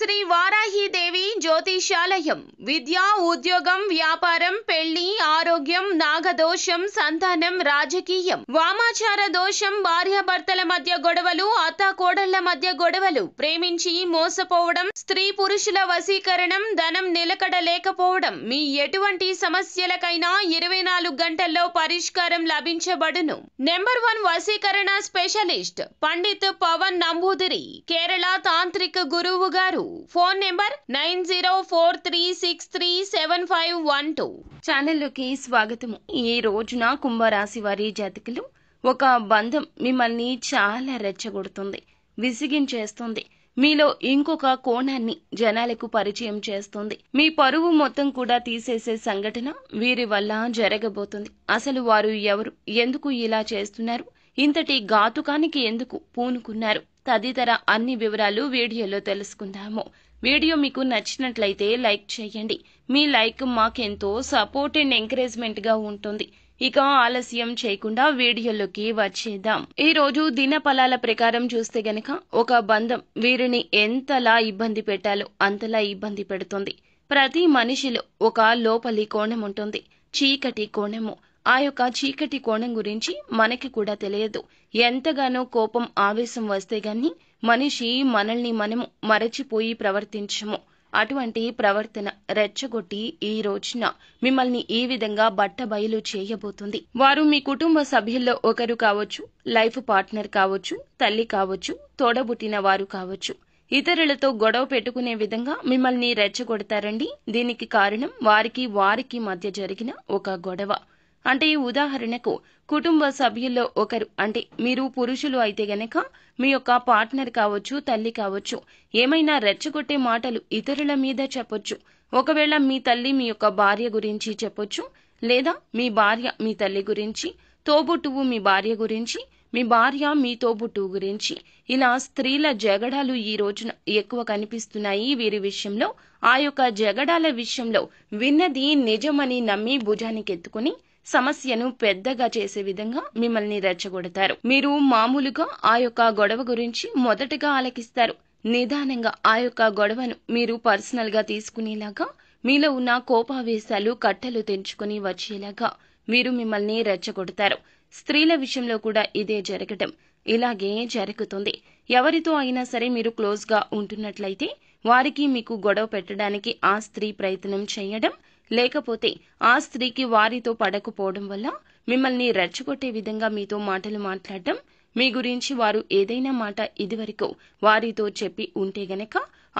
శ్రీ వారాహిదేవి జ్యోతిషాలయం విద్య, ఉద్యోగం, వ్యాపారం, పెళ్లి, ఆరోగ్యం, నాగదోషం, సంతానం, రాజకీయం, వామాచార దోషం, భార్యాభర్తల మధ్య గొడవలు, అత్తాకోడళ్ల మధ్య గొడవలు, ప్రేమించి మోసపోవడం, స్త్రీ పురుషుల వశీకరణం, ధనం నిలకడ లేకపోవడం, మీ ఎటువంటి సమస్యలకైనా 24 గంటల్లో పరిష్కారం లభించబడును. నెంబర్ 1 వశీకరణ స్పెషలిస్ట్ పండిత్ పవన్ నంబూదిరి, కేరళ తాంత్రిక గురువు గారు. Phone number 9043637512. ఛానల్లోకి స్వాగతం. ఈ రోజున కుంభరాశి వారి జాతకులు, ఒక బంధం మిమ్మల్ని చాలా రెచ్చగొడుతుంది, విసిగించేస్తుంది. మీలో ఇంకొక కోణాన్ని జనాలకు పరిచయం చేస్తుంది. మీ పరువు మొత్తం కూడా తీసేసే సంఘటన వీరి వల్ల జరగబోతుంది. అసలు వారు ఎవరు, ఎందుకు ఇలా చేస్తున్నారు, ఇంతటి ఘాతుకానికి ఎందుకు పూనుకున్నారు తదితర అన్ని వివరాలు వీడియోలో తెలుసుకుందాము. వీడియో మీకు నచ్చినట్లయితే లైక్ చేయండి. మీ లైక్ మాకెంతో సపోర్ట్ అండ్ ఎంకరేజ్మెంట్ గా ఉంటుంది. ఇక ఆలస్యం చేయకుండా వీడియోలోకి వచ్చేద్దాం. ఈ రోజు దిన ఫలాల ప్రకారం చూస్తే గనక ఒక బంధం వీరిని ఎంతలా ఇబ్బంది పెట్టాలో అంతలా ఇబ్బంది పెడుతుంది. ప్రతి మనిషిలో ఒక లోపలి కోణం ఉంటుంది, చీకటి కోణము. ఆ యొక్క చీకటి కోణం గురించి మనకి కూడా తెలియదు. ఎంతగానో కోపం, ఆవేశం వస్తే గాని మనిషి మనల్ని మనము మరచిపోయి ప్రవర్తించము. అటువంటి ప్రవర్తన రెచ్చగొట్టి ఈ రోజున మిమ్మల్ని ఈ విధంగా బట్టబయలు చేయబోతుంది. వారు మీ కుటుంబ సభ్యుల్లో ఒకరు కావచ్చు, లైఫ్ పార్ట్నర్ కావచ్చు, తల్లి కావచ్చు, తోడబుట్టిన వారు కావచ్చు. ఇతరులతో గొడవ పెట్టుకునే విధంగా మిమ్మల్ని రెచ్చగొడతారండి. దీనికి కారణం వారికి మధ్య జరిగిన ఒక గొడవ. అంటే ఉదాహరణకు కుటుంబ సభ్యుల్లో ఒకరు, అంటే మీరు పురుషులు అయితే గనక మీ యొక్క పార్ట్నర్ కావచ్చు, తల్లి కావచ్చు, ఏమైనా రెచ్చగొట్టే మాటలు ఇతరుల మీద చెప్పొచ్చు. ఒకవేళ మీ తల్లి మీ యొక్క భార్య గురించి చెప్పొచ్చు, లేదా మీ భార్య మీ తల్లి గురించి, తోబుట్టువు మీ భార్య గురించి, మీ భార్య మీ తోబుట్టువు గురించి. ఇలా స్త్రీల జగడాలు ఈ రోజున ఎక్కువ కనిపిస్తున్నాయి వీరి విషయంలో. ఆ యొక్క జగడాల విషయంలో విన్నది నిజమని నమ్మి భుజానికెత్తుకుని సమస్యను పెద్దగా చేసే విధంగా మిమ్మల్ని రెచ్చగొడతారు. మీరు మామూలుగా ఆ యొక్క గొడవ గురించి మొదటగా ఆలకిస్తారు. నిదానంగా ఆ యొక్క గొడవను మీరు పర్సనల్ గా తీసుకునేలాగా, మీలో ఉన్న కోపావేశాలు కట్టలు తెంచుకుని వచ్చేలాగా వీరు మిమ్మల్ని రెచ్చగొడతారు. స్త్రీల విషయంలో కూడా ఇదే జరగటం ఇలాగే జరుగుతుంది. ఎవరితో అయినా సరే మీరు క్లోజ్ గా ఉంటున్నట్లయితే వారికి మీకు గొడవ పెట్టడానికి ఆ స్త్రీ ప్రయత్నం చేయడం, లేకపోతే ఆ స్త్రీకి వారితో పడకపోవడం వల్ల మిమ్మల్ని రెచ్చగొట్టే విధంగా మీతో మాటలు మాట్లాడటం, మీ గురించి వారు ఏదైనా మాట ఇదివరకు వారితో చెప్పి ఉంటే గనక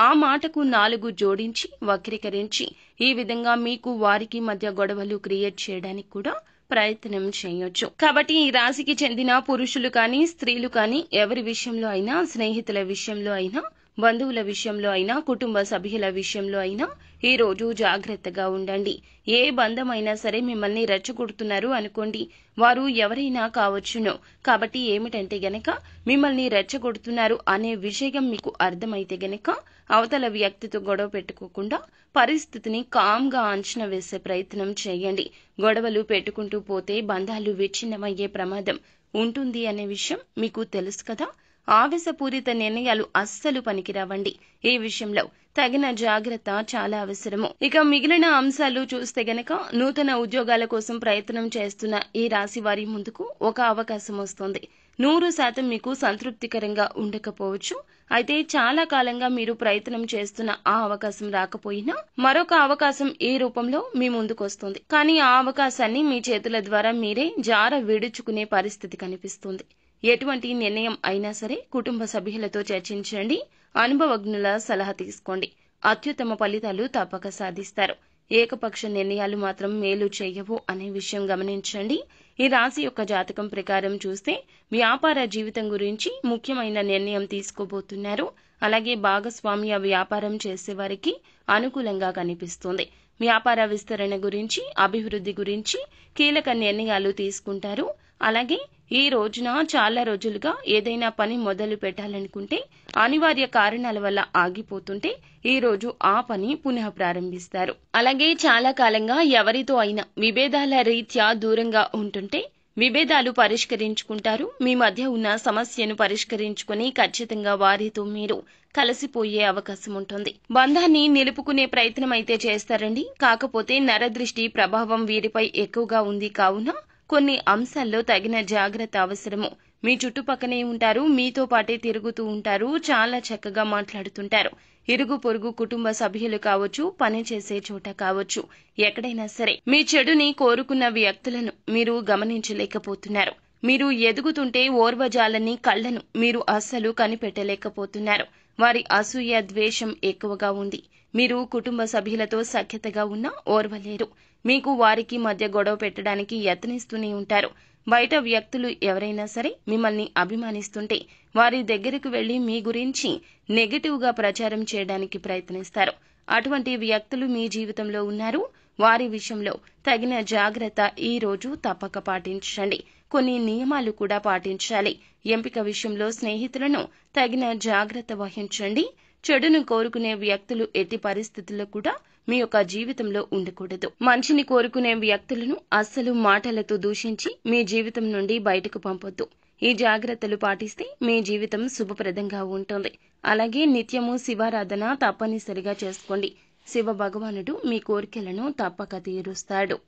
ఆ మాటకు 4 జోడించి వక్రీకరించి ఈ విధంగా మీకు వారికి మధ్య గొడవలు క్రియేట్ చేయడానికి కూడా ప్రయత్నం చేయొచ్చు. కాబట్టి ఈ రాశికి చెందిన పురుషులు కానీ, స్త్రీలు కానీ, ఎవరి విషయంలో అయినా, స్నేహితుల విషయంలో అయినా, బంధువుల విషయంలో అయినా, కుటుంబ సభ్యుల విషయంలో అయినా ఈ రోజు జాగ్రత్తగా ఉండండి. ఏ బంధమైనా సరే మిమ్మల్ని రెచ్చగొడుతున్నారు అనుకోండి, వారు ఎవరైనా కావచ్చును. కాబట్టి ఏమిటంటే గనక మిమ్మల్ని రెచ్చగొడుతున్నారు అనే విషయం మీకు అర్థమైతే గనక అవతల వ్యక్తితో గొడవ పెట్టుకోకుండా పరిస్థితిని కామ్గా అంచనా వేసే ప్రయత్నం చేయండి. గొడవలు పెట్టుకుంటూ పోతే బంధాలు విచ్ఛిన్నమయ్యే ప్రమాదం ఉంటుంది అనే విషయం మీకు తెలుసు కదా. ఆవేశపూరిత నిర్ణయాలు అస్సలు పనికిరావండి. ఈ విషయంలో తగిన జాగ్రత్త చాలా అవసరము. ఇక మిగిలిన అంశాలు చూస్తే గనక నూతన ఉద్యోగాల కోసం ప్రయత్నం చేస్తున్న ఈ రాశి వారి ముందుకు ఒక అవకాశం వస్తుంది. 100% మీకు సంతృప్తికరంగా ఉండకపోవచ్చు. అయితే చాలా కాలంగా మీరు ప్రయత్నం చేస్తున్న ఆ అవకాశం రాకపోయినా మరొక అవకాశం ఈ రూపంలో మీ ముందుకు వస్తుంది. కానీ ఆ అవకాశాన్ని మీ చేతుల ద్వారా మీరే జార విడుచుకునే పరిస్థితి కనిపిస్తుంది. ఎటువంటి నిర్ణయం అయినా సరే కుటుంబ సభ్యులతో చర్చించండి. అనుభవజ్ఞుల సలహా తీసుకోండి. అత్యుత్తమ ఫలితాలు తప్పక సాధిస్తారు. ఏకపక్ష నిర్ణయాలు మాత్రం మేలు చేయవు అనే విషయం గమనించండి. ఈ రాశి యొక్క జాతకం ప్రకారం చూస్తే వ్యాపార జీవితం గురించి ముఖ్యమైన నిర్ణయం తీసుకోబోతున్నారు. అలాగే భాగస్వామ్య వ్యాపారం చేసేవారికి అనుకూలంగా కనిపిస్తుంది. వ్యాపార విస్తరణ గురించి, అభివృద్ధి గురించి కీలక నిర్ణయాలు తీసుకుంటారు. అలాగే ఈ రోజున చాలా రోజులుగా ఏదైనా పని మొదలు పెట్టాలనుకుంటే అనివార్య కారణాల వల్ల ఆగిపోతుంటే ఈ రోజు ఆ పని పునః ప్రారంభిస్తారు. అలాగే చాలా కాలంగా ఎవరితో అయినా విభేదాల రీత్యా దూరంగా ఉంటుంటే విభేదాలు పరిష్కరించుకుంటారు. మీ మధ్య ఉన్న సమస్యను పరిష్కరించుకుని ఖచ్చితంగా వారితో మీరు కలిసిపోయే అవకాశం ఉంటుంది. బంధాన్ని నిలుపుకునే ప్రయత్నం అయితే చేస్తారండి. కాకపోతే నరదృష్టి ప్రభావం వీరిపై ఎక్కువగా ఉంది కావున కొన్ని అంశాల్లో తగిన జాగ్రత్త అవసరము. మీ చుట్టుపక్కనే ఉంటారు, మీతో పాటే తిరుగుతూ ఉంటారు, చాలా చక్కగా మాట్లాడుతుంటారు. ఇరుగు పొరుగు కుటుంబ సభ్యులు కావచ్చు, పనిచేసే చోట కావచ్చు, ఎక్కడైనా సరే మీ చెడుని కోరుకున్న వ్యక్తులను మీరు గమనించలేకపోతున్నారు. మీరు ఎదుగుతుంటే ఓర్వజాలని కళ్లను మీరు అస్సలు కనిపెట్టలేకపోతున్నారు. వారి అసూయ ద్వేషం ఎక్కువగా ఉంది. మీరు కుటుంబ సభ్యులతో సఖ్యతగా ఉన్నా ఓర్వలేరు. మీకు వారికి మధ్య గొడవ పెట్టడానికి యత్నిస్తూనే ఉంటారు. బయట వ్యక్తులు ఎవరైనా సరే మిమ్మల్ని అభిమానిస్తుంటే వారి దగ్గరకు వెళ్లి మీ గురించి నెగటివ్ గా ప్రచారం చేయడానికి ప్రయత్నిస్తారు. అటువంటి వ్యక్తులు మీ జీవితంలో ఉన్నారు. వారి విషయంలో తగిన జాగ్రత్త ఈ రోజు తప్పక పాటించండి. కొన్ని నియమాలు కూడా పాటించాలి. ఎంపిక విషయంలో స్నేహితులను తగిన జాగ్రత్త వహించండి. చెడును కోరుకునే వ్యక్తులు ఎట్టి పరిస్థితుల్లో కూడా మీ యొక్క జీవితంలో ఉండకూడదు. మంచిని కోరుకునే వ్యక్తులను అస్సలు మాటలతో దూషించి మీ జీవితం నుండి బయటకు పంపొద్దు. ఈ జాగ్రత్తలు పాటిస్తే మీ జీవితం శుభప్రదంగా ఉంటుంది. అలాగే నిత్యము శివారాధన తప్పనిసరిగా చేసుకోండి. శివ భగవానుడు మీ కోరికలను తప్పక తీరుస్తాడు.